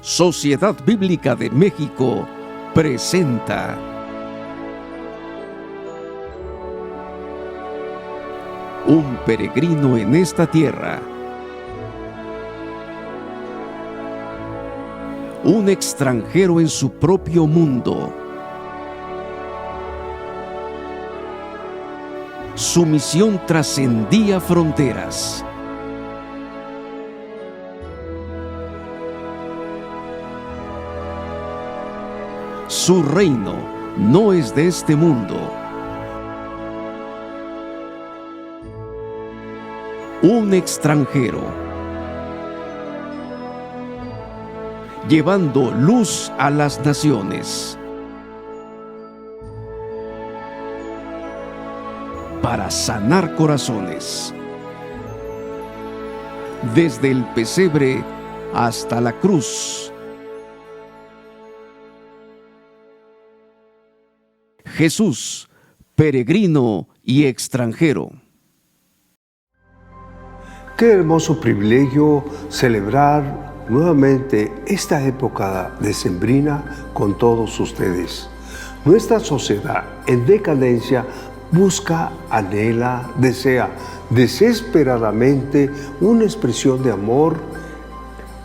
Sociedad Bíblica de México presenta Un peregrino en esta tierra. Un extranjero en su propio mundo. Su misión trascendía fronteras. Su reino no es de este mundo. Un extranjero, llevando luz a las naciones, para sanar corazones, desde el pesebre hasta la cruz. Jesús, peregrino y extranjero. Qué hermoso privilegio celebrar nuevamente esta época decembrina con todos ustedes. Nuestra sociedad en decadencia busca, anhela, desea desesperadamente una expresión de amor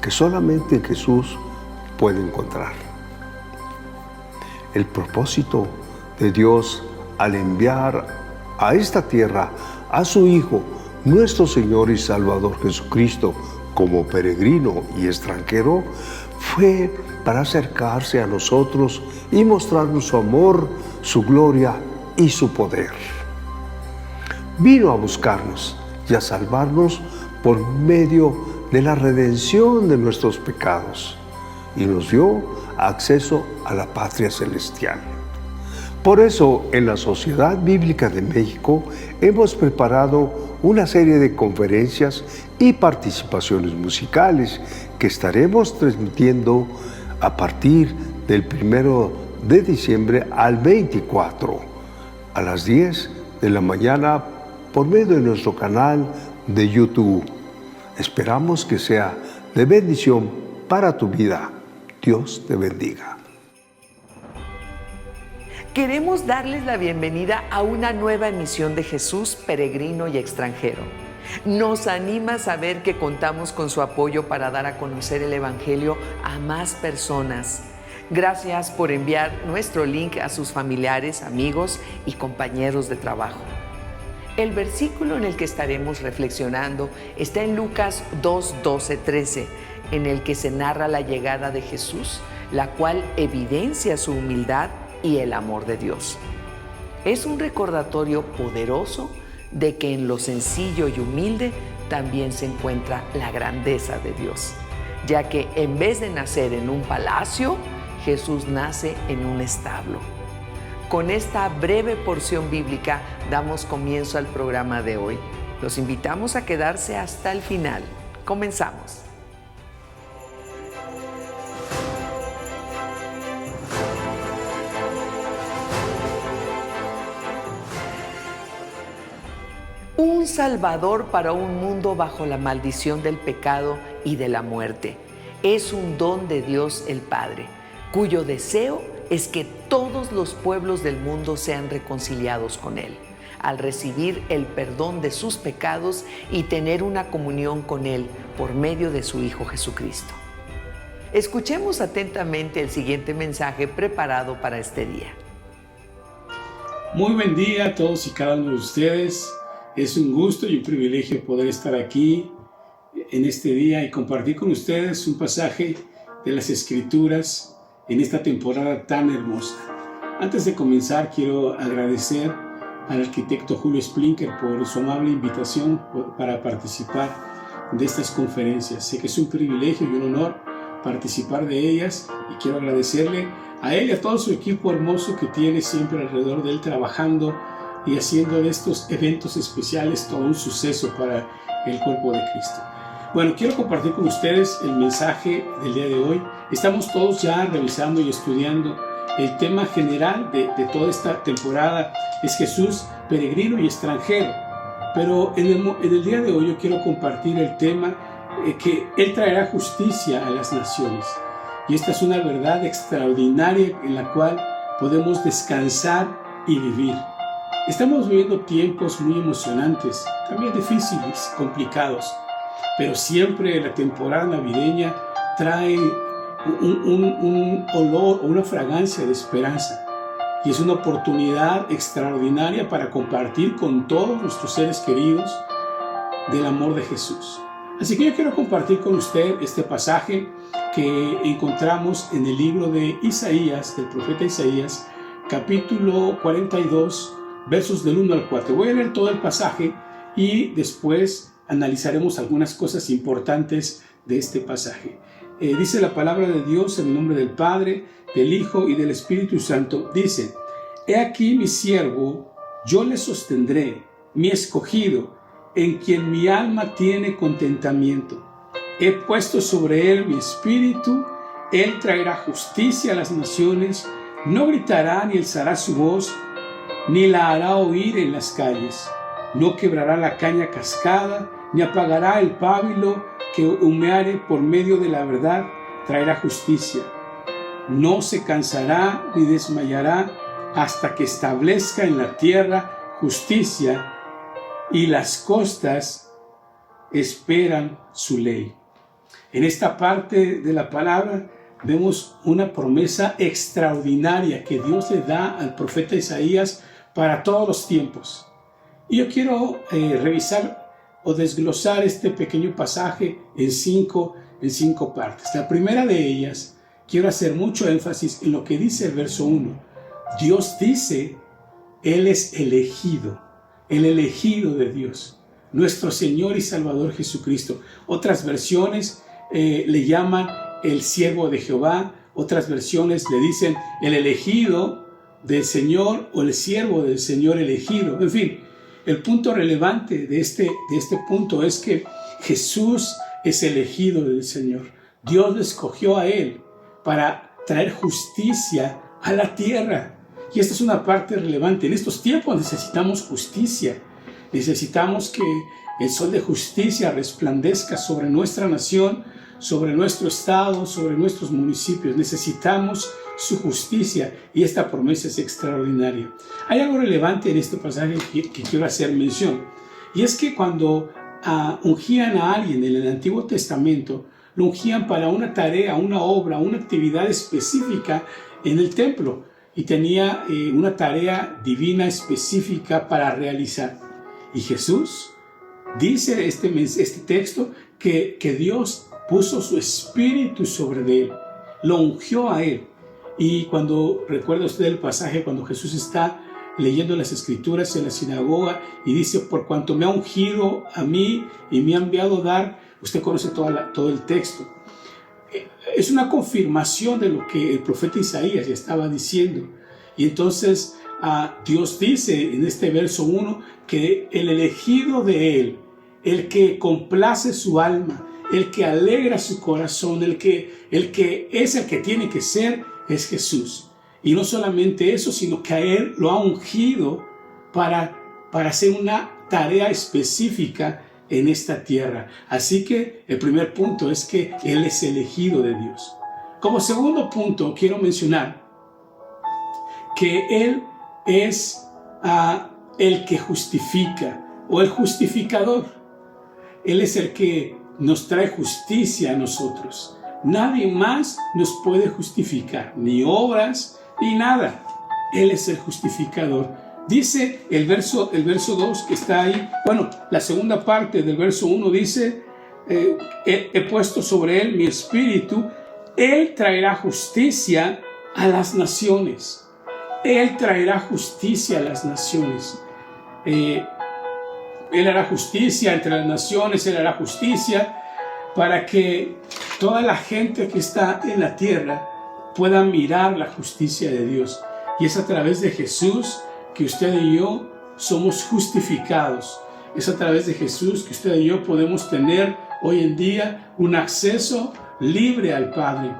que solamente en Jesús puede encontrar. El propósito de Dios al enviar a esta tierra a su Hijo, nuestro Señor y Salvador Jesucristo, como peregrino y extranjero, fue para acercarse a nosotros y mostrarnos su amor, su gloria y su poder. Vino a buscarnos y a salvarnos por medio de la redención de nuestros pecados y nos dio acceso a la patria celestial. Por eso, en la Sociedad Bíblica de México hemos preparado una serie de conferencias y participaciones musicales que estaremos transmitiendo a partir del 1 de diciembre al 24, a las 10 de la mañana por medio de nuestro canal de YouTube. Esperamos que sea de bendición para tu vida. Dios te bendiga. Queremos darles la bienvenida a una nueva emisión de Jesús, peregrino y extranjero. Nos anima saber que contamos con su apoyo para dar a conocer el Evangelio a más personas. Gracias por enviar nuestro link a sus familiares, amigos y compañeros de trabajo. El versículo en el que estaremos reflexionando está en Lucas 2:12-13, en el que se narra la llegada de Jesús, la cual evidencia su humildad y el amor de Dios. Es un recordatorio poderoso de que en lo sencillo y humilde también se encuentra la grandeza de Dios, ya que en vez de nacer en un palacio, Jesús nace en un establo. Con esta breve porción bíblica damos comienzo al programa de hoy. Los invitamos a quedarse hasta el final. Comenzamos. Un Salvador para un mundo bajo la maldición del pecado y de la muerte. Es un don de Dios el Padre, cuyo deseo es que todos los pueblos del mundo sean reconciliados con Él, al recibir el perdón de sus pecados y tener una comunión con Él por medio de su Hijo Jesucristo. Escuchemos atentamente el siguiente mensaje preparado para este día. Muy buen día a todos y cada uno de ustedes. Es un gusto y un privilegio poder estar aquí en este día y compartir con ustedes un pasaje de las Escrituras en esta temporada tan hermosa. Antes de comenzar, quiero agradecer al arquitecto Julio Splinker por su amable invitación para participar de estas conferencias. Sé que es un privilegio y un honor participar de ellas y quiero agradecerle a él y a todo su equipo hermoso que tiene siempre alrededor de él trabajando y haciendo de estos eventos especiales todo un suceso para el cuerpo de Cristo. Bueno, quiero compartir con ustedes el mensaje del día de hoy. Estamos todos ya revisando y estudiando el tema general de toda esta temporada. Es Jesús, peregrino y extranjero. Pero en el día de hoy yo quiero compartir el tema que Él traerá justicia a las naciones. Y esta es una verdad extraordinaria en la cual podemos descansar y vivir. Estamos viviendo tiempos muy emocionantes, también difíciles, complicados, pero siempre la temporada navideña trae un olor o una fragancia de esperanza. Y es una oportunidad extraordinaria para compartir con todos nuestros seres queridos del amor de Jesús. Así que yo quiero compartir con usted este pasaje que encontramos en el libro de Isaías, del profeta Isaías, capítulo 42, versos del 1 al 4. Voy a leer todo el pasaje y después analizaremos algunas cosas importantes de este pasaje. Dice la palabra de Dios en el nombre del Padre, del Hijo y del Espíritu Santo. Dice: He aquí mi siervo, yo le sostendré, mi escogido, en quien mi alma tiene contentamiento. He puesto sobre él mi espíritu, él traerá justicia a las naciones, no gritará ni alzará su voz, ni la hará oír en las calles. No quebrará la caña cascada, ni apagará el pábilo que humeare por medio de la verdad, traerá justicia. No se cansará ni desmayará hasta que establezca en la tierra justicia, y las costas esperan su ley. En esta parte de la palabra vemos una promesa extraordinaria que Dios le da al profeta Isaías para todos los tiempos. Y yo quiero revisar o desglosar este pequeño pasaje en cinco partes. La primera de ellas, quiero hacer mucho énfasis en lo que dice el verso 1. Dios dice, Él es elegido, el elegido de Dios, nuestro Señor y Salvador Jesucristo. Otras versiones le llaman el siervo de Jehová, otras versiones le dicen el elegido del Señor o el siervo del Señor elegido. En fin, el punto relevante de este punto es que Jesús es elegido del Señor. Dios lo escogió a Él para traer justicia a la tierra. Y esta es una parte relevante. En estos tiempos necesitamos justicia. Necesitamos que el sol de justicia resplandezca sobre nuestra nación, sobre nuestro estado, sobre nuestros municipios. Necesitamos su justicia y esta promesa es extraordinaria. Hay algo relevante en este pasaje que quiero hacer mención. Y es que cuando ungían a alguien en el Antiguo Testamento, lo ungían para una tarea, una obra, una actividad específica en el templo. Y tenía una tarea divina específica para realizar. Y Jesús dice este texto que Dios puso su espíritu sobre él, lo ungió a él. Y cuando recuerda usted el pasaje cuando Jesús está leyendo las escrituras en la sinagoga y dice: por cuanto me ha ungido a mí y me ha enviado a dar, usted conoce todo el texto. Es una confirmación de lo que el profeta Isaías ya estaba diciendo. Y entonces Dios dice en este verso 1 que el elegido de Él, el que complace su alma, el que alegra su corazón, el que es el que tiene que ser, es Jesús. Y no solamente eso, sino que a Él lo ha ungido para hacer una tarea específica en esta tierra. Así que el primer punto es que Él es elegido de Dios. Como segundo punto, quiero mencionar que Él es el que justifica o el justificador. Él es el que nos trae justicia a nosotros. Nadie más nos puede justificar, ni obras, ni nada. Él es el justificador. Dice el verso 2 que está ahí, bueno, la segunda parte del verso 1 dice, he puesto sobre él mi espíritu, él traerá justicia a las naciones. Él traerá justicia a las naciones. Él hará justicia entre las naciones, Él hará justicia para que toda la gente que está en la tierra pueda mirar la justicia de Dios. Y es a través de Jesús que usted y yo somos justificados. Es a través de Jesús que usted y yo podemos tener hoy en día un acceso libre al Padre.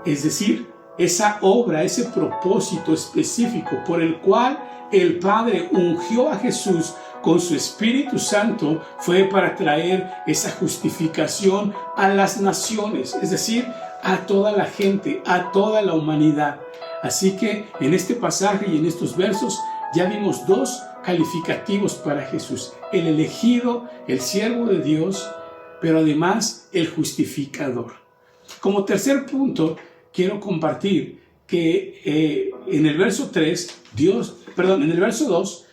Es decir, esa obra, ese propósito específico por el cual el Padre ungió a Jesús con su Espíritu Santo fue para traer esa justificación a las naciones, es decir, a toda la gente, a toda la humanidad. Así que en este pasaje y en estos versos ya vimos dos calificativos para Jesús: el elegido, el siervo de Dios, pero además el justificador. Como tercer punto, quiero compartir que en el verso 2,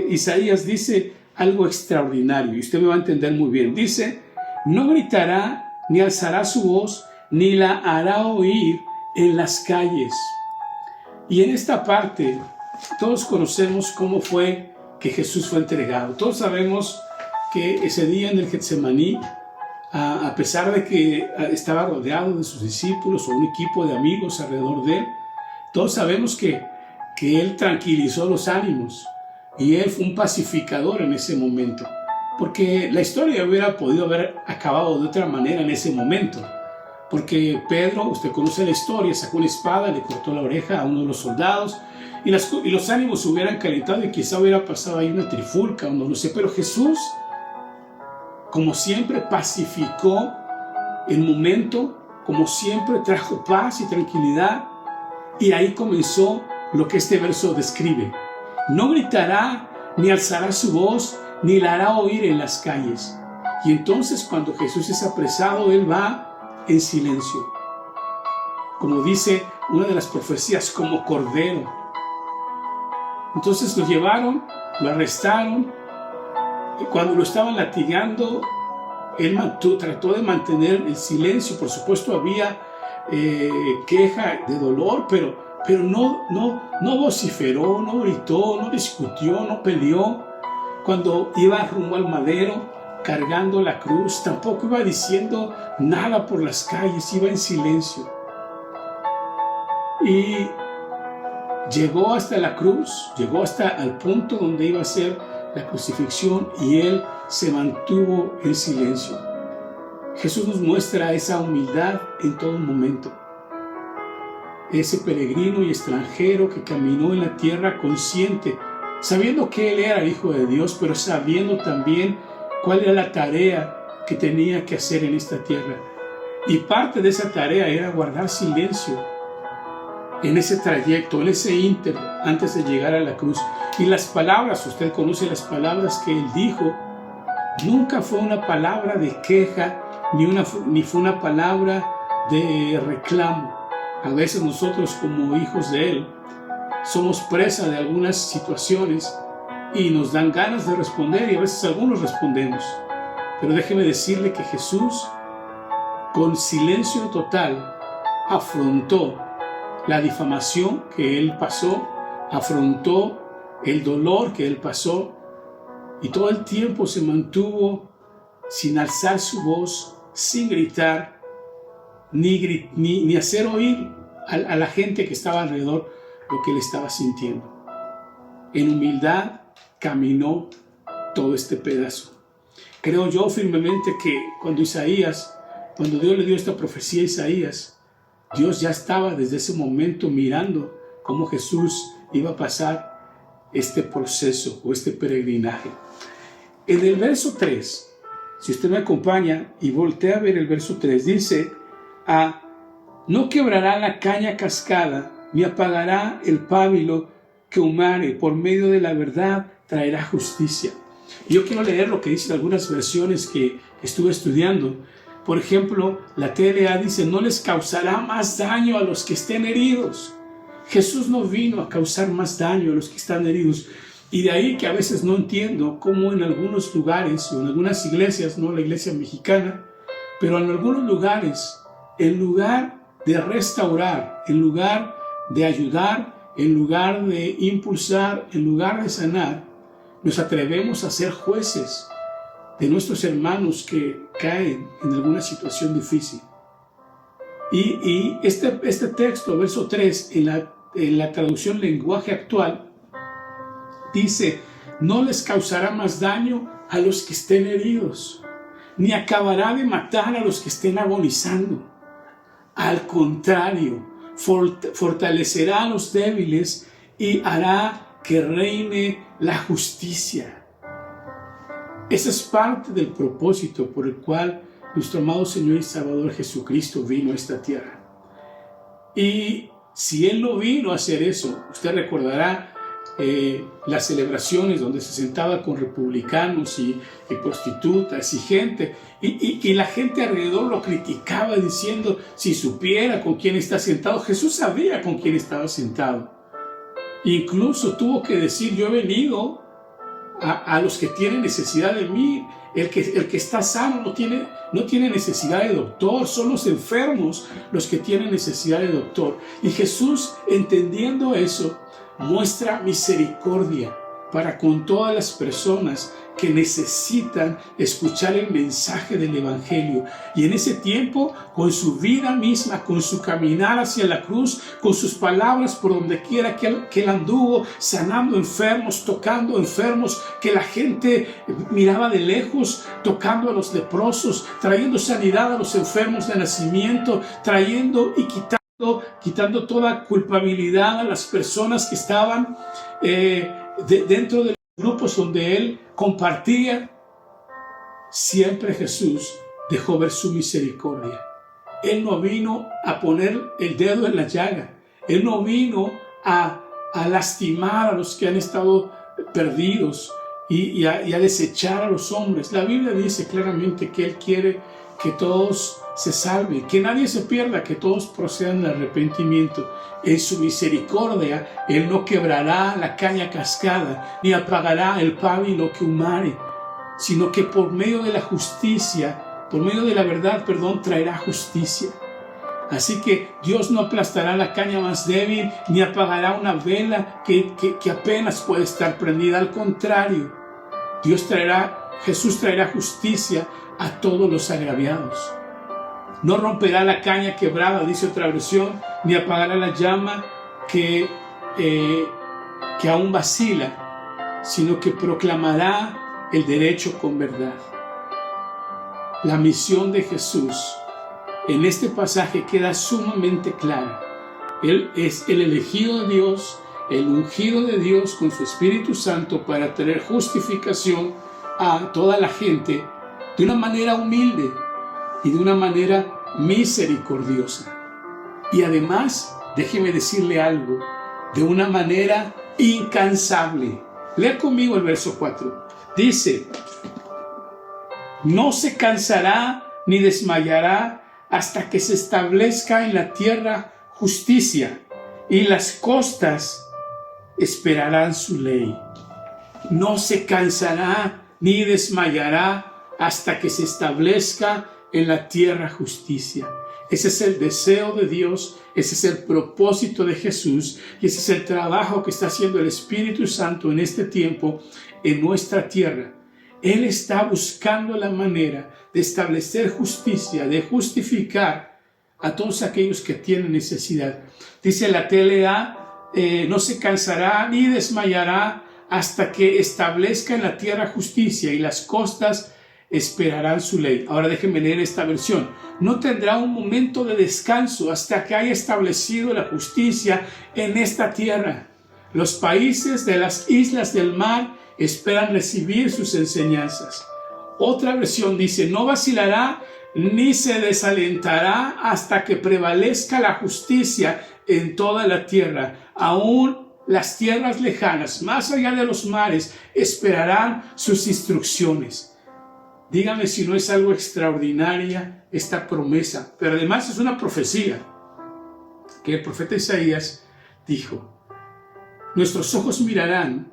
Isaías dice algo extraordinario, y usted me va a entender muy bien. Dice: no gritará, ni alzará su voz, ni la hará oír en las calles. Y en esta parte, todos conocemos cómo fue que Jesús fue entregado. Todos sabemos que ese día en el Getsemaní, a pesar de que estaba rodeado de sus discípulos o un equipo de amigos alrededor de él, todos sabemos que él tranquilizó los ánimos y él fue un pacificador en ese momento, porque la historia hubiera podido haber acabado de otra manera en ese momento, porque Pedro, usted conoce la historia, sacó una espada, le cortó la oreja a uno de los soldados y los ánimos se hubieran calentado y quizá hubiera pasado ahí una trifulca o no lo sé, pero Jesús, como siempre, pacificó el momento, como siempre trajo paz y tranquilidad, y ahí comenzó lo que este verso describe. No gritará, ni alzará su voz, ni la hará oír en las calles. Y entonces cuando Jesús es apresado, él va en silencio. Como dice una de las profecías, como cordero. Entonces lo llevaron, lo arrestaron, y cuando lo estaban latigando, él trató de mantener el silencio. Por supuesto había queja de dolor, pero no vociferó, no gritó, no discutió, no peleó. Cuando iba rumbo al madero cargando la cruz, tampoco iba diciendo nada por las calles, iba en silencio. Y llegó hasta la cruz, llegó hasta el punto donde iba a ser la crucifixión, y él se mantuvo en silencio. Jesús nos muestra esa humildad en todo momento. Ese peregrino y extranjero que caminó en la tierra consciente, sabiendo que él era el Hijo de Dios, pero sabiendo también cuál era la tarea que tenía que hacer en esta tierra. Y parte de esa tarea era guardar silencio en ese trayecto, en ese ínter, antes de llegar a la cruz. Y las palabras, usted conoce las palabras que él dijo, nunca fue una palabra de queja, ni fue una palabra de reclamo. A veces nosotros, como hijos de él, somos presa de algunas situaciones y nos dan ganas de responder, y a veces algunos respondemos. Pero déjeme decirle que Jesús, con silencio total, afrontó la difamación que él pasó, afrontó el dolor que él pasó, y todo el tiempo se mantuvo sin alzar su voz, sin gritar, ni hacer oír a la gente que estaba alrededor lo que él estaba sintiendo. En humildad caminó todo este pedazo. Creo yo firmemente que cuando Dios le dio esta profecía a Isaías, Dios ya estaba desde ese momento mirando cómo Jesús iba a pasar este proceso o este peregrinaje. En el verso 3, si usted me acompaña y voltea a ver el verso 3, dice: no quebrará la caña cascada, ni apagará el pábilo que humare, por medio de la verdad traerá justicia. Y yo quiero leer lo que dicen algunas versiones que estuve estudiando. Por ejemplo, la TLA dice: no les causará más daño a los que estén heridos. Jesús no vino a causar más daño a los que están heridos. Y de ahí que a veces no entiendo cómo en algunos lugares, o en algunas iglesias, no la iglesia mexicana, pero en algunos lugares, en lugar de restaurar, en lugar de ayudar, en lugar de impulsar, en lugar de sanar, nos atrevemos a ser jueces de nuestros hermanos que caen en alguna situación difícil. Y este texto, verso 3, en la traducción lenguaje actual, dice: no les causará más daño a los que estén heridos, ni acabará de matar a los que estén agonizando. Al contrario, fortalecerá a los débiles y hará que reine la justicia. Esa es parte del propósito por el cual nuestro amado Señor y Salvador Jesucristo vino a esta tierra. Y si Él no vino a hacer eso, usted recordará las celebraciones donde se sentaba con republicanos y prostitutas y gente, y la gente alrededor lo criticaba diciendo, si supiera con quién está sentado. Jesús sabía con quién estaba sentado. Incluso tuvo que decir, yo he venido a los que tienen necesidad de mí. El que está sano no tiene necesidad de doctor, son los enfermos los que tienen necesidad de doctor. Y Jesús, entendiendo eso, muestra misericordia para con todas las personas que necesitan escuchar el mensaje del Evangelio. Y en ese tiempo, con su vida misma, con su caminar hacia la cruz, con sus palabras por donde quiera que él anduvo, sanando enfermos, tocando enfermos, que la gente miraba de lejos, tocando a los leprosos, trayendo sanidad a los enfermos de nacimiento, trayendo y quitando toda culpabilidad a las personas que estaban dentro de los grupos donde Él compartía. Siempre Jesús dejó ver su misericordia. Él no vino a poner el dedo en la llaga. Él no vino a lastimar a los que han estado perdidos y a desechar a los hombres. La Biblia dice claramente que Él quiere que todos se salven, que nadie se pierda, que todos procedan al arrepentimiento. En su misericordia, Él no quebrará la caña cascada, ni apagará el pábilo que humare, sino que por medio de la justicia, por medio de la verdad, traerá justicia. Así que Dios no aplastará la caña más débil, ni apagará una vela que apenas puede estar prendida. Al contrario, Jesús traerá justicia a todos los agraviados. No romperá la caña quebrada, dice otra versión, ni apagará la llama que aún vacila, sino que proclamará el derecho con verdad. La misión de Jesús en este pasaje queda sumamente clara. Él es el elegido de Dios, el ungido de Dios con su Espíritu Santo para traer justificación a toda la gente de una manera humilde y de una manera misericordiosa. Y además, déjeme decirle algo, de una manera incansable. Lea conmigo el verso 4. Dice, no se cansará ni desmayará hasta que se establezca en la tierra justicia, y las costas esperarán su ley. No se cansará ni desmayará hasta que se establezca en la tierra justicia. Ese es el deseo de Dios, ese es el propósito de Jesús, y ese es el trabajo que está haciendo el Espíritu Santo en este tiempo en nuestra tierra. Él está buscando la manera de establecer justicia, de justificar a todos aquellos que tienen necesidad. Dice la TLA, no se cansará ni desmayará hasta que establezca en la tierra justicia, y las costas esperarán su ley. Ahora déjenme leer esta versión. No tendrá un momento de descanso hasta que haya establecido la justicia en esta tierra. Los países de las islas del mar esperan recibir sus enseñanzas. Otra versión dice, no vacilará ni se desalentará hasta que prevalezca la justicia en toda la tierra. Aún las tierras lejanas, más allá de los mares, esperarán sus instrucciones. Dígame si no es algo extraordinaria esta promesa, pero además es una profecía que el profeta Isaías dijo. Nuestros ojos mirarán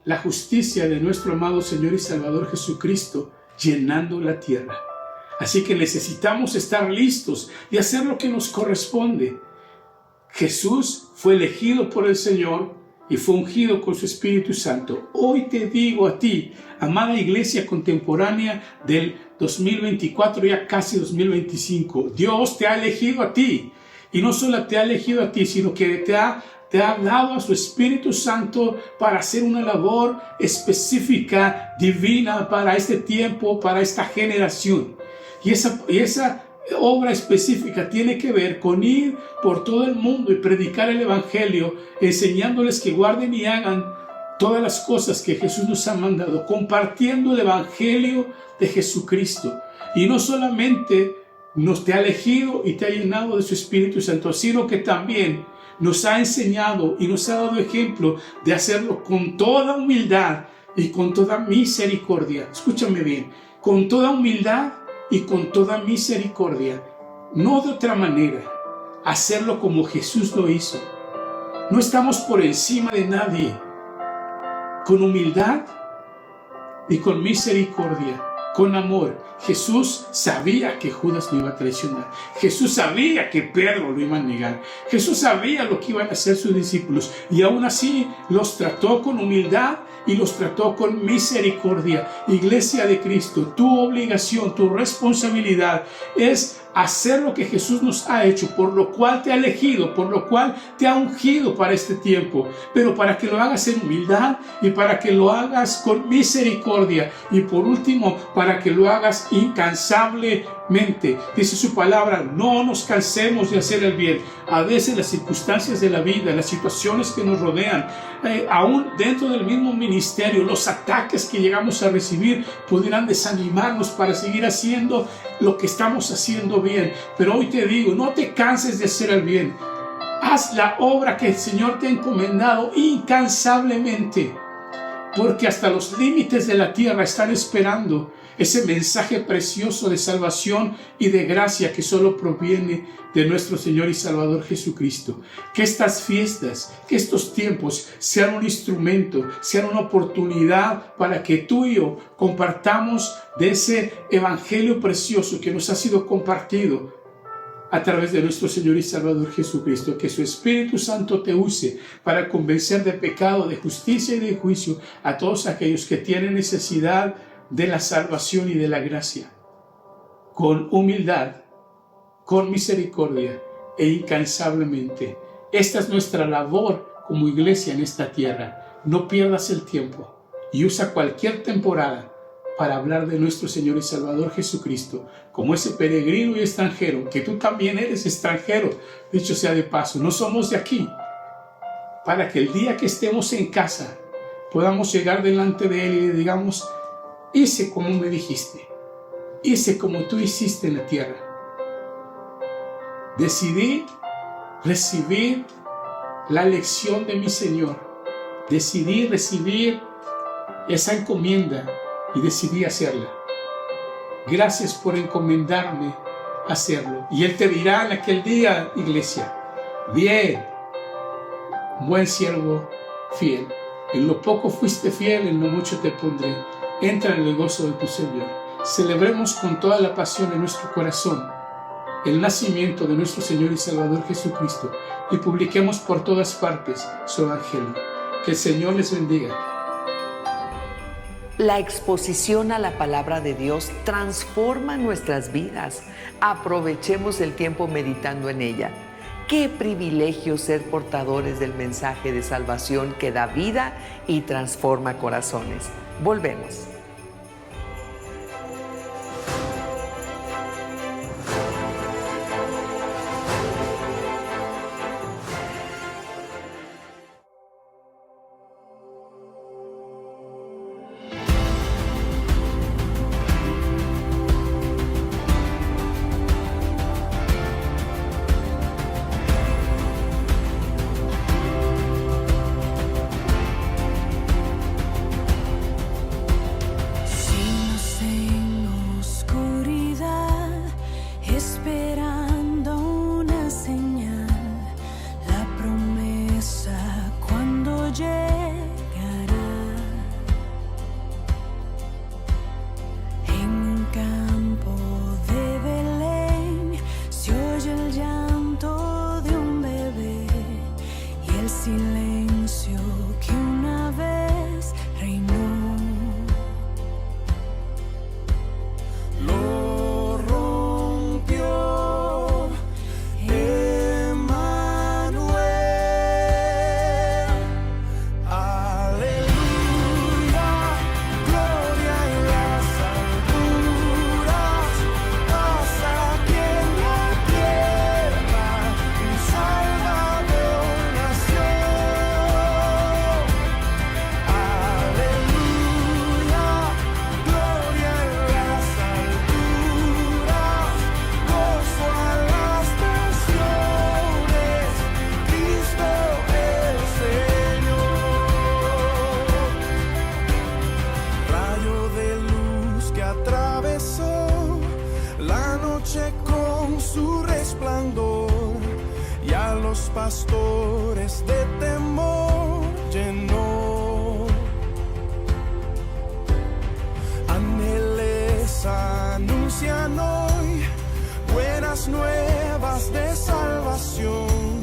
la justicia de nuestro amado Señor y Salvador Jesucristo llenando la tierra. Así que necesitamos estar listos y hacer lo que nos corresponde. Jesús fue elegido por el Señor y fue ungido con su Espíritu Santo. Hoy te digo a ti, amada iglesia contemporánea del 2024, ya casi 2025, Dios te ha elegido a ti. Y no solo te ha elegido a ti, sino que te ha dado a su Espíritu Santo para hacer una labor específica, divina, para este tiempo, para esta generación. Y esa obra específica tiene que ver con ir por todo el mundo y predicar el Evangelio, enseñándoles que guarden y hagan todas las cosas que Jesús nos ha mandado, compartiendo el Evangelio de Jesucristo. Y no solamente te ha elegido y te ha llenado de su Espíritu Santo, sino que también nos ha enseñado y nos ha dado ejemplo de hacerlo con toda humildad y con toda misericordia. Escúchame bien, con toda humildad y con toda misericordia. No de otra manera, hacerlo como Jesús lo hizo. No estamos por encima de nadie. Con humildad y con misericordia, con amor. Jesús sabía que Judas lo iba a traicionar. Jesús sabía que Pedro lo iba a negar. Jesús sabía lo que iban a hacer sus discípulos. Y aún así los trató con humildad y los trató con misericordia. Iglesia de Cristo, tu obligación, tu responsabilidad es hacer lo que Jesús nos ha hecho, por lo cual te ha elegido, por lo cual te ha ungido para este tiempo, pero para que lo hagas en humildad y para que lo hagas con misericordia, y por último, para que lo hagas incansablemente. Dice su palabra, no nos cansemos de hacer el bien. A veces las circunstancias de la vida, las situaciones que nos rodean, aún dentro del mismo ministerio, los ataques que llegamos a recibir pudieran desanimarnos para seguir haciendo lo que estamos haciendo bien. Pero hoy te digo, no te canses de hacer el bien. Haz la obra que el Señor te ha encomendado incansablemente, porque hasta los límites de la tierra están esperando ese mensaje precioso de salvación y de gracia que solo proviene de nuestro Señor y Salvador Jesucristo. Que estas fiestas, que estos tiempos sean un instrumento, sean una oportunidad para que tú y yo compartamos de ese evangelio precioso que nos ha sido compartido a través de nuestro Señor y Salvador Jesucristo. Que su Espíritu Santo te use para convencer de pecado, de justicia y de juicio a todos aquellos que tienen necesidad de la salvación y de la gracia, con humildad, con misericordia e incansablemente. Esta es nuestra labor como iglesia en esta tierra. No pierdas el tiempo y usa cualquier temporada para hablar de nuestro Señor y Salvador Jesucristo, como ese peregrino y extranjero, que tú también eres extranjero, dicho sea de paso, no somos de aquí, para que el día que estemos en casa podamos llegar delante de Él y le digamos, hice como me dijiste, hice como tú hiciste en la tierra. Decidí recibir la lección de mi Señor, decidí recibir esa encomienda y decidí hacerla. Gracias por encomendarme a hacerlo. Y Él te dirá en aquel día, iglesia, bien, buen siervo fiel. En lo poco fuiste fiel, en lo mucho te pondré. Entra en el gozo de tu Señor. Celebremos con toda la pasión en nuestro corazón el nacimiento de nuestro Señor y Salvador Jesucristo y publiquemos por todas partes su evangelio. Que el Señor les bendiga. La exposición a la palabra de Dios transforma nuestras vidas. Aprovechemos el tiempo meditando en ella. Qué privilegio ser portadores del mensaje de salvación que da vida y transforma corazones. Volvemos. los pastores de temor llenó. Ángeles anuncian hoy buenas nuevas de salvación,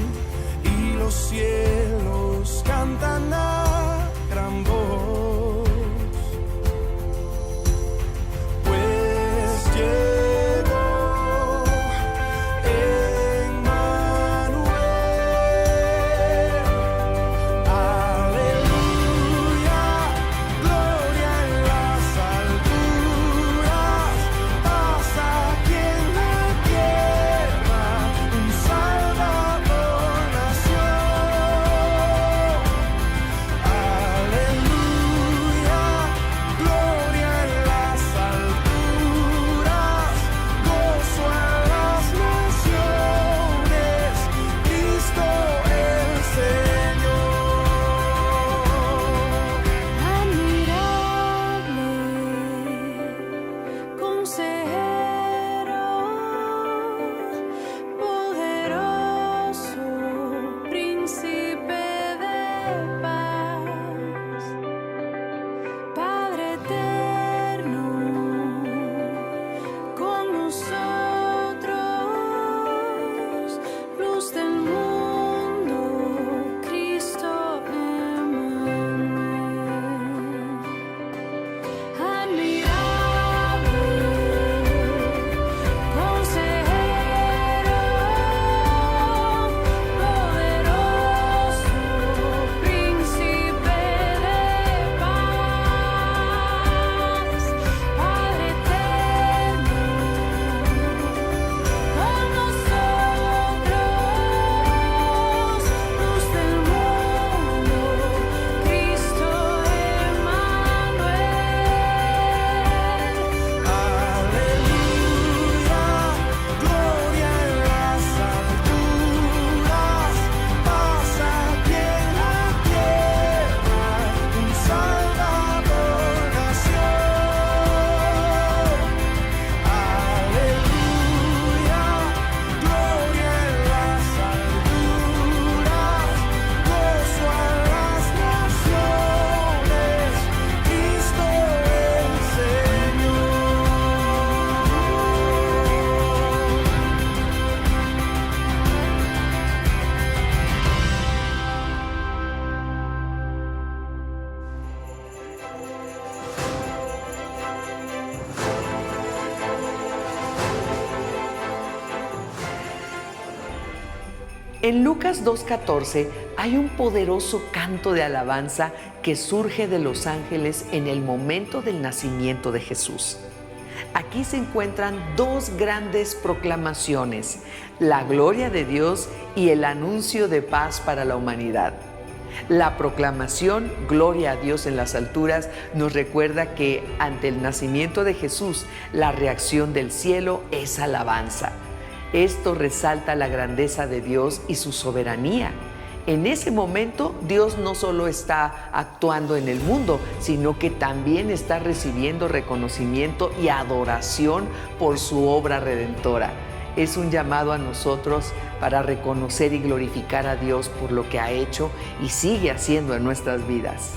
y los cielos cantan a gran voz. Pues llegó Emmanuel. Aleluya, gloria en las alturas, paz aquí en la tierra, un Salvador nació. Aleluya, gloria en las alturas, gozo a las naciones, Cristo el Señor. Admirable, consejero, poderoso, príncipe de paz, Padre eterno, con nosotros, luz del mundo, Cristo Emmanuel. Admirable, consejero, poderoso, príncipe de paz, Padre eterno, con nosotros, luz del mundo, Cristo Emmanuel. Aleluya, gloria en las alturas, paz aquí en la tierra, un Salvador nació. Aleluya, gloria en las alturas, gozo a las naciones, Cristo el Señor. En Lucas 2:14 hay un poderoso canto de alabanza que surge de los ángeles en el momento del nacimiento de Jesús. Aquí se encuentran dos grandes proclamaciones: la gloria de Dios y el anuncio de paz para la humanidad. La proclamación "Gloria a Dios en las alturas" nos recuerda que ante el nacimiento de Jesús, la reacción del cielo es alabanza. Esto resalta la grandeza de Dios y su soberanía. En ese momento, Dios no solo está actuando en el mundo, sino que también está recibiendo reconocimiento y adoración por su obra redentora. Es un llamado a nosotros para reconocer y glorificar a Dios por lo que ha hecho y sigue haciendo en nuestras vidas.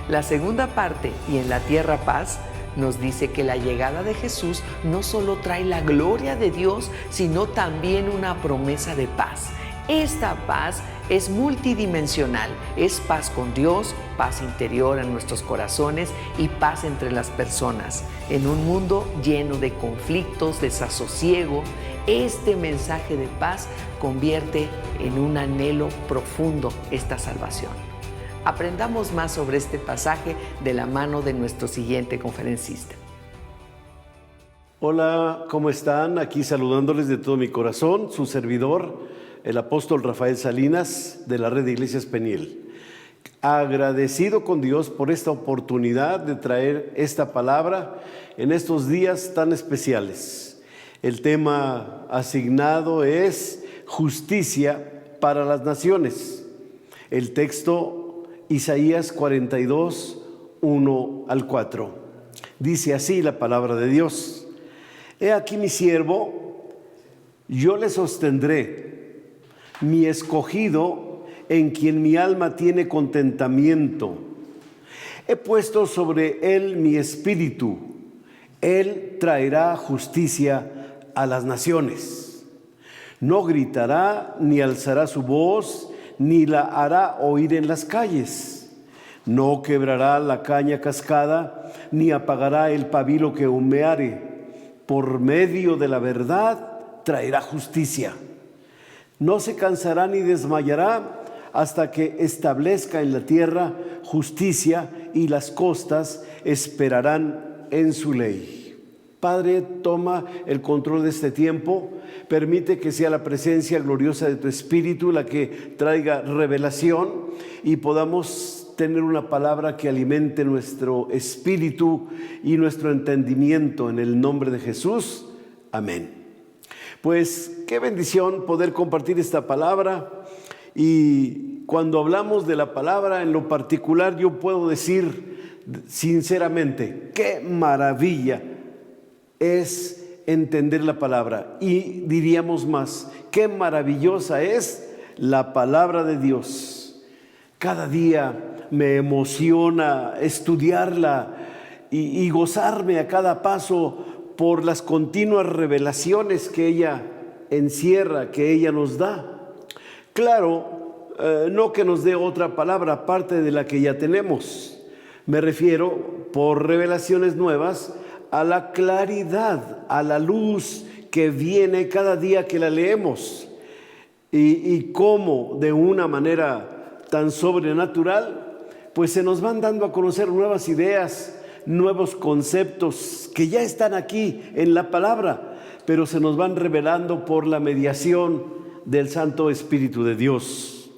La segunda parte, "y en la tierra paz", nos dice que la llegada de Jesús no solo trae la gloria de Dios, sino también una promesa de paz. Esta paz es multidimensional, es paz con Dios, paz interior en nuestros corazones y paz entre las personas. En un mundo lleno de conflictos, desasosiego, este mensaje de paz convierte en un anhelo profundo esta salvación. Aprendamos más sobre este pasaje de la mano de nuestro siguiente conferencista. Hola, ¿cómo están? Aquí saludándoles de todo mi corazón, su servidor, el apóstol Rafael Salinas, de la Red de Iglesias Peniel. Agradecido con Dios por esta oportunidad de traer esta palabra en estos días tan especiales. El tema asignado es justicia para las naciones. El texto, Isaías 42, 1 al 4. Dice así la palabra de Dios: He aquí mi siervo, yo le sostendré, mi escogido, en quien mi alma tiene contentamiento. He puesto sobre él mi espíritu. Él traerá justicia a las naciones. No gritará, ni alzará su voz, ni la hará oír en las calles. No quebrará la caña cascada, ni apagará el pabilo que humeare. Por medio de la verdad traerá justicia. No se cansará ni desmayará hasta que establezca en la tierra justicia, y las costas esperarán en su ley. Padre, toma el control de este tiempo. Permite que sea la presencia gloriosa de tu Espíritu la que traiga revelación y podamos tener una palabra que alimente nuestro espíritu y nuestro entendimiento, en el nombre de Jesús. Amén. Pues qué bendición poder compartir esta palabra, y cuando hablamos de la palabra en lo particular, yo puedo decir sinceramente, qué maravilla es entender la palabra, y diríamos más, qué maravillosa es la palabra de Dios. Cada día me emociona estudiarla y gozarme a cada paso por las continuas revelaciones que ella encierra, que ella nos da. Claro, no que nos dé otra palabra aparte de la que ya tenemos. Me refiero, por revelaciones nuevas, a la claridad, a la luz que viene cada día que la leemos, y cómo de una manera tan sobrenatural, pues se nos van dando a conocer nuevas ideas, nuevos conceptos que ya están aquí en la palabra, pero se nos van revelando por la mediación del Santo Espíritu de Dios.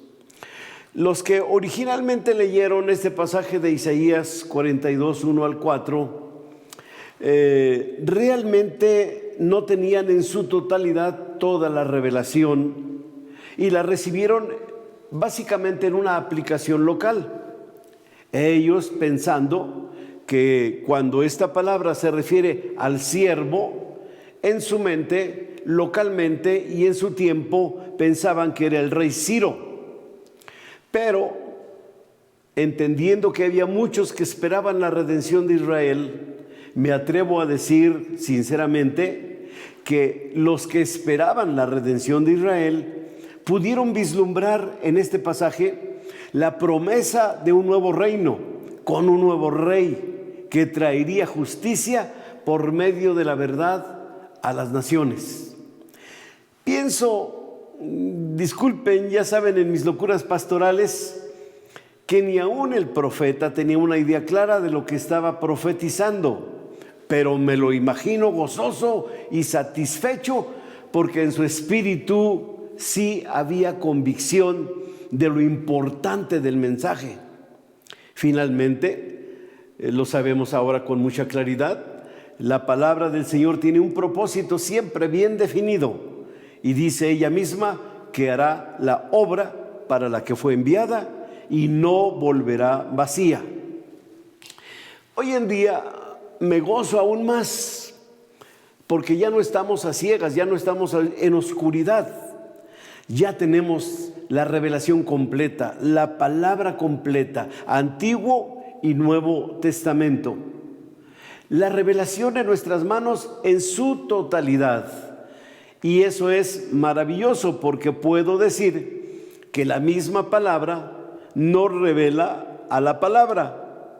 Los que originalmente leyeron este pasaje de Isaías 42, 1 al 4, realmente no tenían en su totalidad toda la revelación, y la recibieron básicamente en una aplicación local. Ellos pensando que cuando esta palabra se refiere al siervo, en su mente, localmente y en su tiempo, pensaban que era el rey Ciro. Pero entendiendo que había muchos que esperaban la redención de Israel, me atrevo a decir sinceramente que los que esperaban la redención de Israel pudieron vislumbrar en este pasaje la promesa de un nuevo reino, con un nuevo rey que traería justicia por medio de la verdad a las naciones. Pienso, disculpen, ya saben, en mis locuras pastorales, que ni aún el profeta tenía una idea clara de lo que estaba profetizando, pero me lo imagino gozoso y satisfecho, porque en su espíritu sí había convicción de lo importante del mensaje. Finalmente, lo sabemos ahora con mucha claridad, la palabra del Señor tiene un propósito siempre bien definido, y dice ella misma que hará la obra para la que fue enviada y no volverá vacía. Hoy en día me gozo aún más, porque ya no estamos a ciegas, ya no estamos en oscuridad. Ya tenemos la revelación completa, la palabra completa, Antiguo y Nuevo Testamento. La revelación en nuestras manos en su totalidad. Y eso es maravilloso, porque puedo decir que la misma palabra nos revela a la palabra.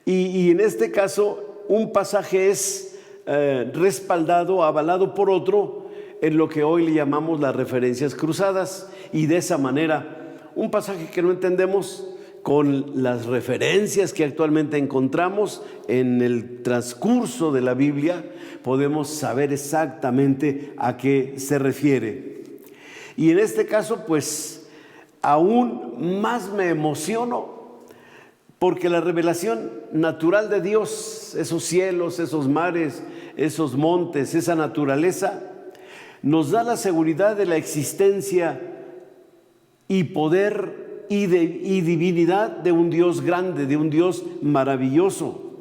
Y en este caso, un pasaje es respaldado, avalado por otro, en lo que hoy le llamamos las referencias cruzadas, y de esa manera un pasaje que no entendemos con las referencias que actualmente encontramos en el transcurso de la Biblia, podemos saber exactamente a qué se refiere. Y en este caso, pues aún más me emociono, porque la revelación natural de Dios, esos cielos, esos mares, esos montes, esa naturaleza, nos da la seguridad de la existencia y poder y divinidad de un Dios grande, de un Dios maravilloso.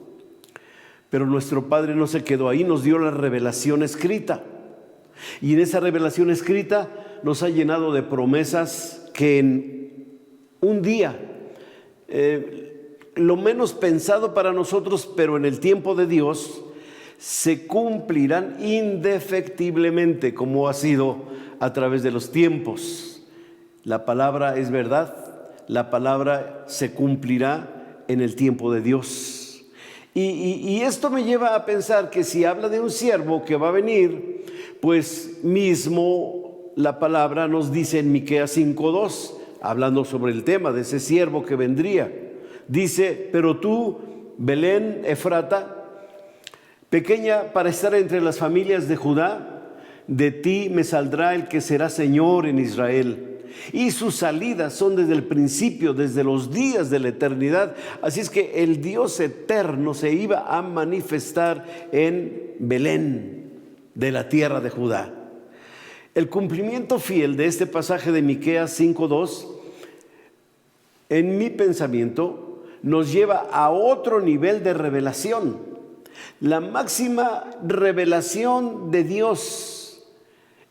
Pero nuestro Padre no se quedó ahí, nos dio la revelación escrita. Y en esa revelación escrita nos ha llenado de promesas que en un día, lo menos pensado para nosotros, pero en el tiempo de Dios, se cumplirán indefectiblemente, como ha sido a través de los tiempos. La palabra es verdad, la palabra se cumplirá en el tiempo de Dios. Y esto me lleva a pensar que si habla de un siervo que va a venir, pues mismo la palabra nos dice en Miqueas 5:2, hablando sobre el tema de ese siervo que vendría, dice: pero tú, Belén Efrata, pequeña para estar entre las familias de Judá, de ti me saldrá el que será Señor en Israel. Y sus salidas son desde el principio, desde los días de la eternidad. Así es que el Dios eterno se iba a manifestar en Belén, de la tierra de Judá. El cumplimiento fiel de este pasaje de Miqueas 5:2, en mi pensamiento, nos lleva a otro nivel de revelación. La máxima revelación de Dios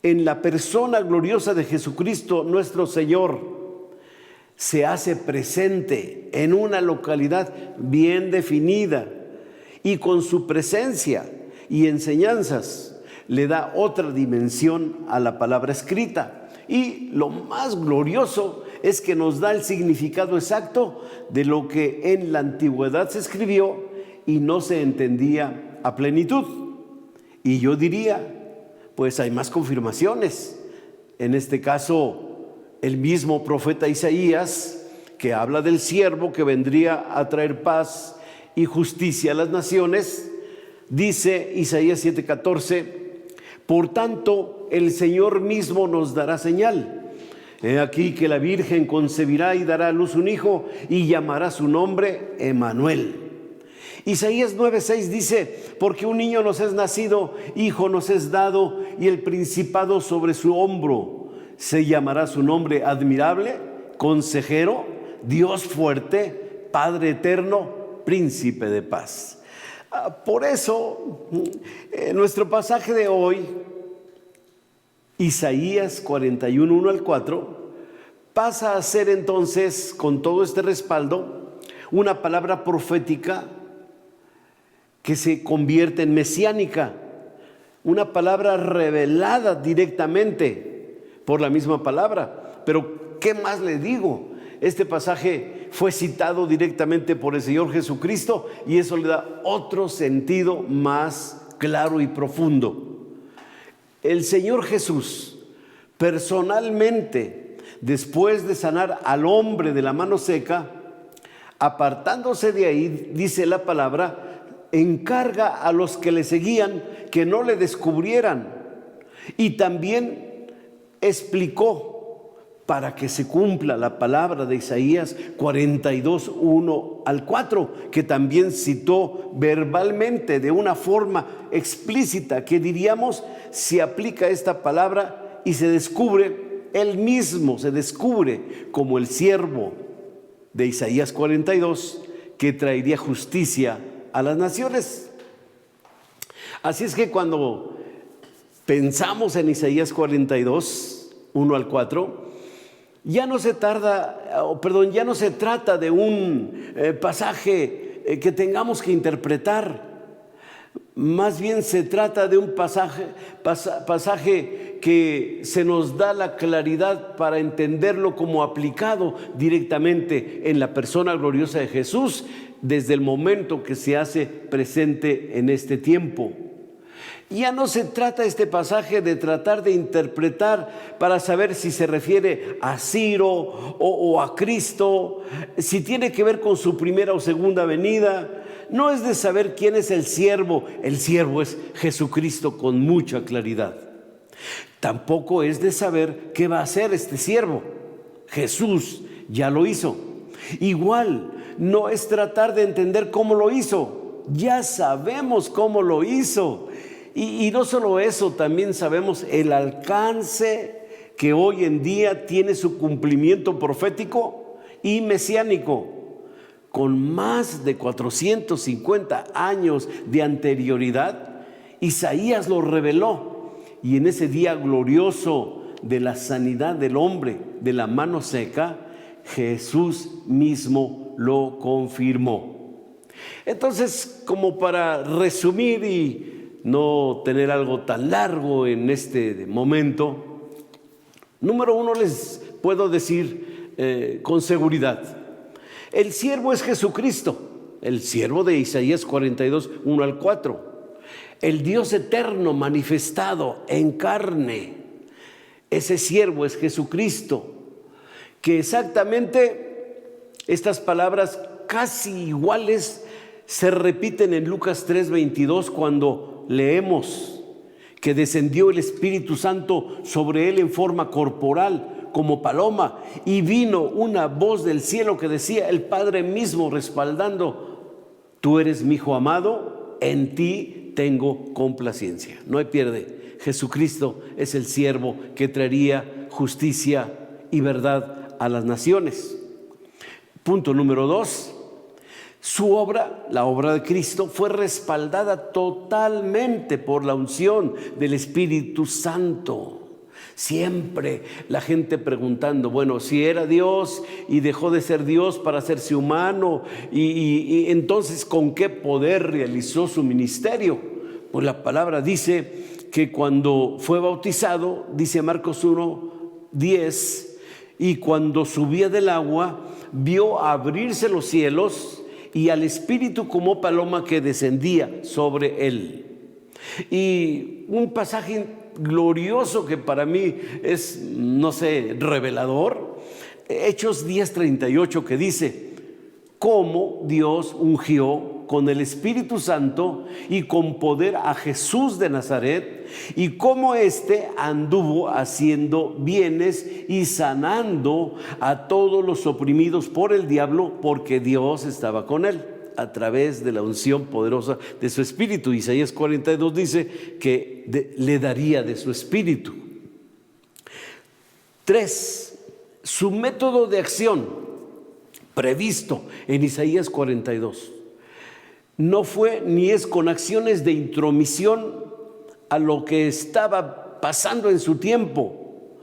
en la persona gloriosa de Jesucristo, nuestro Señor, se hace presente en una localidad bien definida, y con su presencia y enseñanzas le da otra dimensión a la palabra escrita. Y lo más glorioso es que nos da el significado exacto de lo que en la antigüedad se escribió y no se entendía a plenitud. Y yo diría, pues hay más confirmaciones. En este caso, el mismo profeta Isaías, que habla del siervo que vendría a traer paz y justicia a las naciones, dice Isaías 7:14: por tanto, el Señor mismo nos dará señal. He aquí que la Virgen concebirá y dará a luz un hijo, y llamará su nombre Emmanuel. Isaías 9:6 dice: porque un niño nos es nacido, hijo nos es dado, y el principado sobre su hombro. Se llamará su nombre Admirable, Consejero, Dios fuerte, Padre eterno, Príncipe de paz. Por eso, nuestro pasaje de hoy, Isaías 41, 1 al 4, pasa a ser entonces, con todo este respaldo, una palabra profética que se convierte en mesiánica, una palabra revelada directamente por la misma palabra. Pero ¿qué más le digo? Este pasaje fue citado directamente por el Señor Jesucristo, y eso le da otro sentido más claro y profundo. El Señor Jesús personalmente, después de sanar al hombre de la mano seca, apartándose de ahí, dice la palabra, encarga a los que le seguían que no le descubrieran, y también explicó, para que se cumpla la palabra de Isaías 42, 1 al 4, que también citó verbalmente de una forma explícita, que diríamos se aplica esta palabra y se descubre, él mismo se descubre como el siervo de Isaías 42, que traería justicia a las naciones. Así es que cuando pensamos en Isaías 42, 1 al 4, ya no se trata de un pasaje que tengamos que interpretar. Más bien se trata de un pasaje que se nos da la claridad para entenderlo como aplicado directamente en la persona gloriosa de Jesús, desde el momento que se hace presente en este tiempo. Ya no se trata este pasaje de tratar de interpretar para saber si se refiere a Ciro o a Cristo, si tiene que ver con su primera o segunda venida. No es de saber quién es el siervo es Jesucristo con mucha claridad. Tampoco es de saber qué va a hacer este siervo. Jesús ya lo hizo. Igual, no es tratar de entender cómo lo hizo. Ya sabemos cómo lo hizo. Y no solo eso, también sabemos el alcance que hoy en día tiene su cumplimiento profético y mesiánico. Con más de 450 años de anterioridad, Isaías lo reveló. Y en ese día glorioso de la sanidad del hombre de la mano seca, Jesús mismo lo confirmó. Entonces, como para resumir y no tener algo tan largo en este momento, número uno les puedo decir con seguridad: el siervo es Jesucristo, el siervo de Isaías 42, 1 al 4. El Dios eterno manifestado en carne. Ese siervo es Jesucristo, que exactamente estas palabras casi iguales se repiten en Lucas 3:22 cuando leemos que descendió el Espíritu Santo sobre él en forma corporal como paloma, y vino una voz del cielo que decía, el Padre mismo respaldando: tú eres mi Hijo amado, en ti tengo complacencia. No hay pierde. Jesucristo es el siervo que traería justicia y verdad a las naciones. Punto número 2. Su obra, la obra de Cristo, fue respaldada totalmente por la unción del Espíritu Santo. Siempre la gente preguntando, bueno, si era Dios y dejó de ser Dios para hacerse humano, y entonces ¿con qué poder realizó su ministerio? Pues la palabra dice que cuando fue bautizado, dice Marcos 1:10, y cuando subía del agua, vio abrirse los cielos y al Espíritu como paloma que descendía sobre él. Y un pasaje glorioso que para mí es, no sé, revelador, Hechos 10:38, que dice cómo Dios ungió con el Espíritu Santo y con poder a Jesús de Nazaret, y cómo éste anduvo haciendo bienes y sanando a todos los oprimidos por el diablo, porque Dios estaba con él a través de la unción poderosa de su Espíritu. Isaías 42 dice que le daría de su Espíritu. 3. Su método de acción previsto en Isaías 42 no fue ni es con acciones de intromisión a lo que estaba pasando en su tiempo.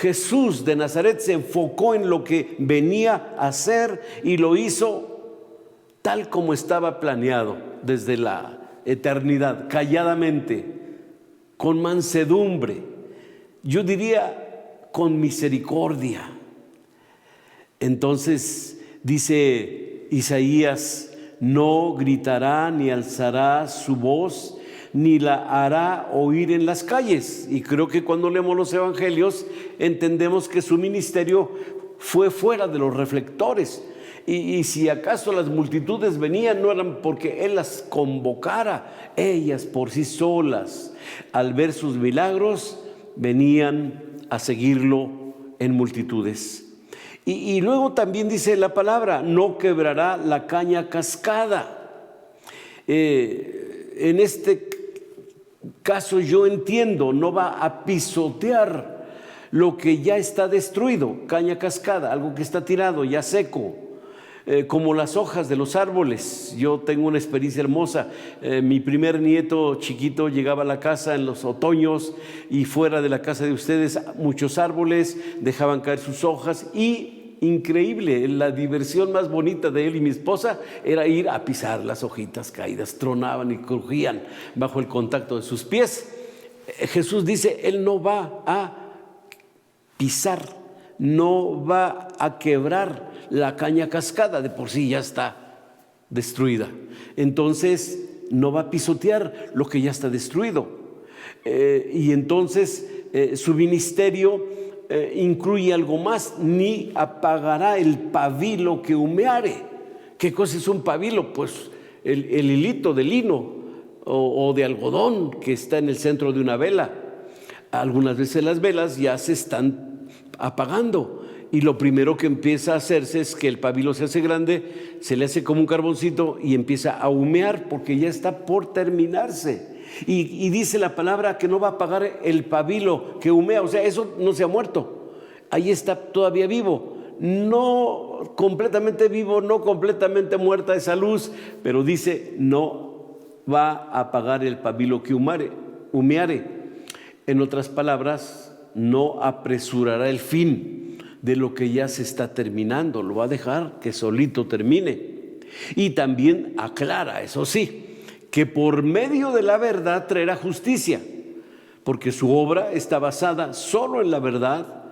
Jesús de Nazaret se enfocó en lo que venía a hacer y lo hizo tal como estaba planeado desde la eternidad, calladamente, con mansedumbre, yo diría con misericordia. Entonces dice Isaías: no gritará ni alzará su voz, ni la hará oír en las calles. Y creo que cuando leemos los evangelios entendemos que su ministerio fue fuera de los reflectores. Y si acaso las multitudes venían, no eran porque él las convocara, ellas por sí solas, al ver sus milagros, venían a seguirlo en multitudes. Y luego también dice la palabra: no quebrará la caña cascada. En este caso yo entiendo, no va a pisotear lo que ya está destruido. Caña cascada, algo que está tirado, ya seco, como las hojas de los árboles. Yo tengo una experiencia hermosa. Mi primer nieto chiquito llegaba a la casa en los otoños, y fuera de la casa de ustedes muchos árboles dejaban caer sus hojas, y increíble, la diversión más bonita de él y mi esposa era ir a pisar las hojitas caídas. Tronaban y crujían bajo el contacto de sus pies. Jesús dice, él no va a pisar, no va a quebrar la caña cascada, de por sí ya está destruida. Entonces no va a pisotear lo que ya está destruido. Y entonces su ministerio incluye algo más: ni apagará el pabilo que humeare. ¿Qué cosa es un pabilo? Pues el hilito de lino o de algodón que está en el centro de una vela. Algunas veces las velas ya se están apagando, y lo primero que empieza a hacerse es que el pabilo se hace grande, se le hace como un carboncito y empieza a humear porque ya está por terminarse. Y dice la palabra que no va a apagar el pabilo que humea, o sea, eso no se ha muerto, ahí está todavía vivo, no completamente vivo, no completamente muerta esa luz, pero dice no va a apagar el pabilo que humeare. En otras palabras, no apresurará el fin de lo que ya se está terminando, lo va a dejar que solito termine. Y también aclara, eso sí, que por medio de la verdad traerá justicia, porque su obra está basada solo en la verdad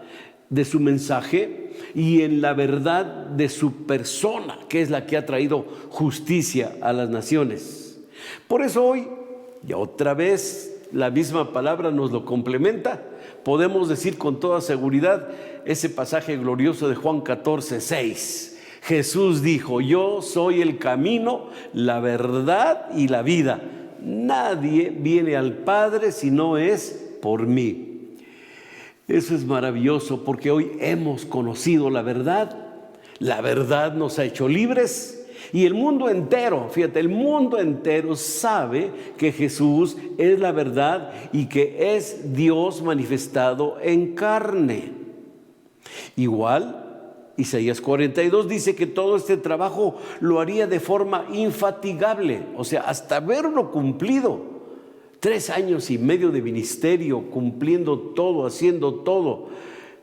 de su mensaje y en la verdad de su persona, que es la que ha traído justicia a las naciones. Por eso hoy, y otra vez la misma palabra nos lo complementa, podemos decir con toda seguridad ese pasaje glorioso de Juan 14:6. Jesús dijo: yo soy el camino, la verdad y la vida. Nadie viene al Padre si no es por mí. Eso es maravilloso, porque hoy hemos conocido la verdad nos ha hecho libres, y el mundo entero, fíjate, el mundo entero sabe que Jesús es la verdad y que es Dios manifestado en carne. Igual, Isaías 42 dice que todo este trabajo lo haría de forma infatigable, o sea, hasta verlo cumplido. 3 años y medio de ministerio, cumpliendo todo, haciendo todo.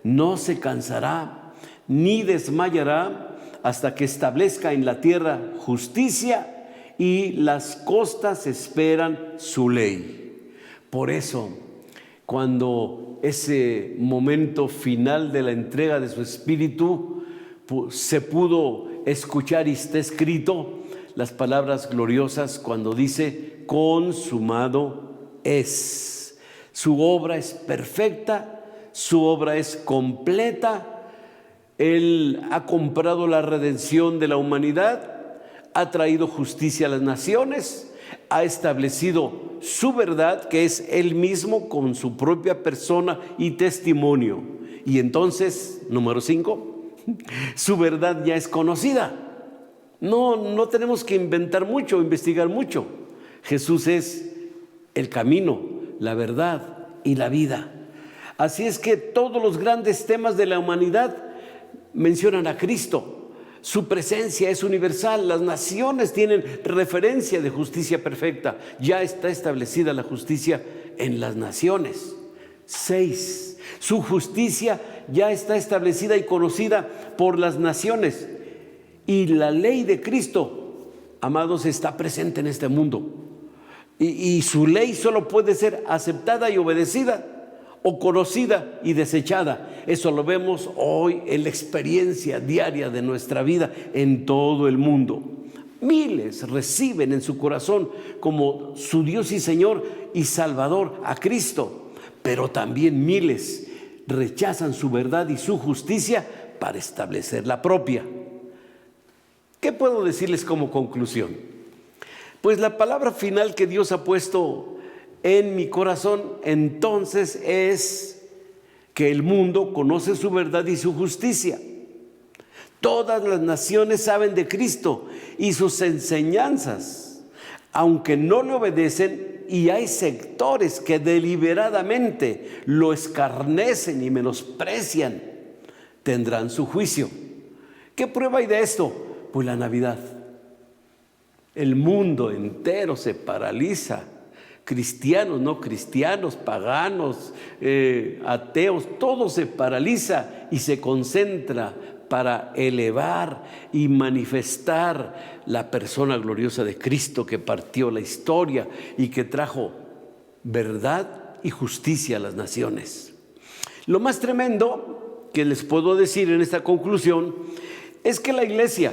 No se cansará ni desmayará hasta que establezca en la tierra justicia, y las costas esperan su ley. Por eso, cuando ese momento final de la entrega de su espíritu se pudo escuchar y está escrito las palabras gloriosas cuando dice: consumado es. Su obra es perfecta, su obra es completa. Él ha comprado la redención de la humanidad, ha traído justicia a las naciones, ha establecido su verdad, que es Él mismo con su propia persona y testimonio. Y entonces, número 5, su verdad ya es conocida. No tenemos que inventar mucho, investigar mucho. Jesús es el camino, la verdad y la vida. Así es que todos los grandes temas de la humanidad mencionan a Cristo. Su presencia es universal. Las naciones tienen referencia de justicia perfecta. Ya está establecida la justicia en las naciones. 6. Su justicia ya está establecida y conocida por las naciones. Y la ley de Cristo, amados, está presente en este mundo. Y su ley solo puede ser aceptada y obedecida, o conocida y desechada. Eso lo vemos hoy en la experiencia diaria de nuestra vida en todo el mundo. Miles reciben en su corazón como su Dios y Señor y Salvador a Cristo, pero también miles rechazan su verdad y su justicia para establecer la propia. ¿Qué puedo decirles como conclusión? Pues la palabra final que Dios ha puesto en mi corazón entonces es que el mundo conoce su verdad y su justicia. Todas las naciones saben de Cristo y sus enseñanzas, aunque no le obedecen, y hay sectores que deliberadamente lo escarnecen y menosprecian, tendrán su juicio. ¿Qué prueba hay de esto? Pues la Navidad. El mundo entero se paraliza. Cristianos, no cristianos, paganos, ateos, todo se paraliza y se concentra para elevar y manifestar la persona gloriosa de Cristo, que partió la historia y que trajo verdad y justicia a las naciones. Lo más tremendo que les puedo decir en esta conclusión es que la iglesia,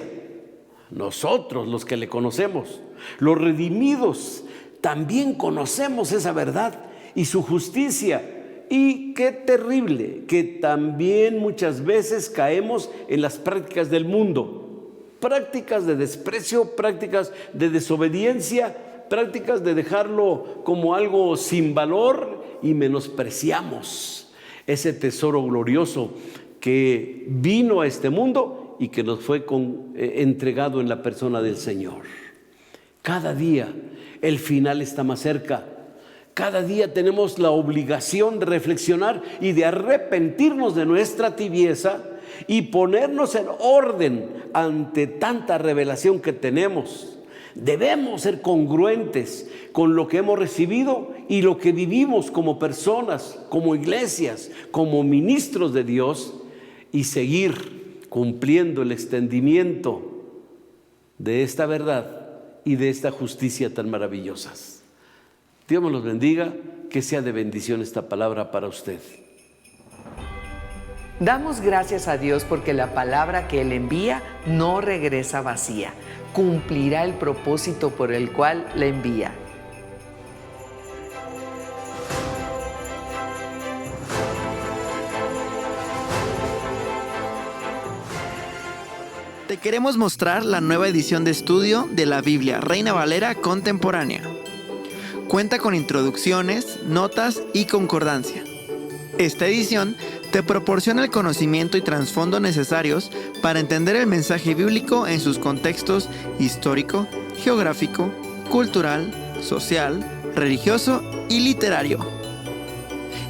nosotros los que le conocemos, los redimidos, también conocemos esa verdad y su justicia. Y qué terrible que también muchas veces caemos en las prácticas del mundo, prácticas de desprecio, prácticas de desobediencia, prácticas de dejarlo como algo sin valor, y menospreciamos ese tesoro glorioso que vino a este mundo y que nos fue entregado en la persona del Señor. Cada día el final está más cerca. Cada día tenemos la obligación de reflexionar y de arrepentirnos de nuestra tibieza y ponernos en orden ante tanta revelación que tenemos. Debemos ser congruentes con lo que hemos recibido y lo que vivimos como personas, como iglesias, como ministros de Dios, y seguir cumpliendo el extendimiento de esta verdad y de esta justicia tan maravillosas. Dios me los bendiga, que sea de bendición esta palabra para usted. Damos gracias a Dios porque la palabra que Él envía no regresa vacía, cumplirá el propósito por el cual la envía. Te queremos mostrar la nueva edición de estudio de la Biblia Reina Valera Contemporánea. Cuenta con introducciones, notas y concordancia. Esta edición te proporciona el conocimiento y trasfondo necesarios para entender el mensaje bíblico en sus contextos histórico, geográfico, cultural, social, religioso y literario.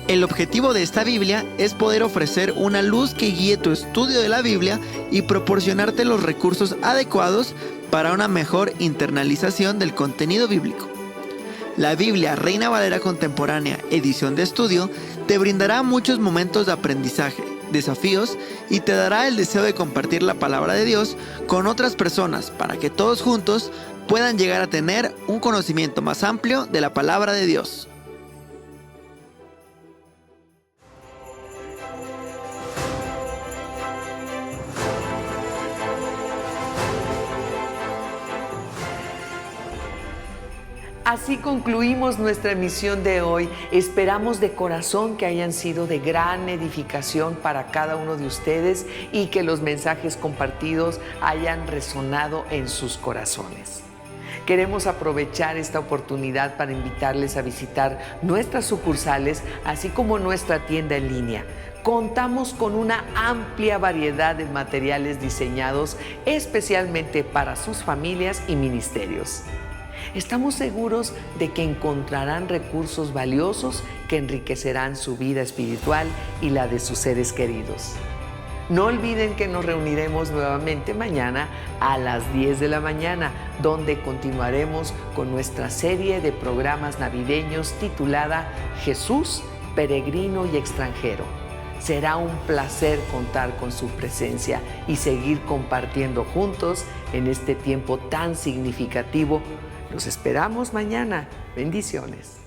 El objetivo de esta Biblia es poder ofrecer una luz que guíe tu estudio de la Biblia y proporcionarte los recursos adecuados para una mejor internalización del contenido bíblico. La Biblia Reina Valera Contemporánea, edición de estudio, te brindará muchos momentos de aprendizaje, desafíos y te dará el deseo de compartir la palabra de Dios con otras personas para que todos juntos puedan llegar a tener un conocimiento más amplio de la palabra de Dios. Así concluimos nuestra emisión de hoy. Esperamos de corazón que hayan sido de gran edificación para cada uno de ustedes y que los mensajes compartidos hayan resonado en sus corazones. Queremos aprovechar esta oportunidad para invitarles a visitar nuestras sucursales, así como nuestra tienda en línea. Contamos con una amplia variedad de materiales diseñados especialmente para sus familias y ministerios. Estamos seguros de que encontrarán recursos valiosos que enriquecerán su vida espiritual y la de sus seres queridos. No olviden que nos reuniremos nuevamente mañana a las 10 de la mañana, donde continuaremos con nuestra serie de programas navideños titulada Jesús, Peregrino y Extranjero. Será un placer contar con su presencia y seguir compartiendo juntos en este tiempo tan significativo. Los esperamos mañana. Bendiciones.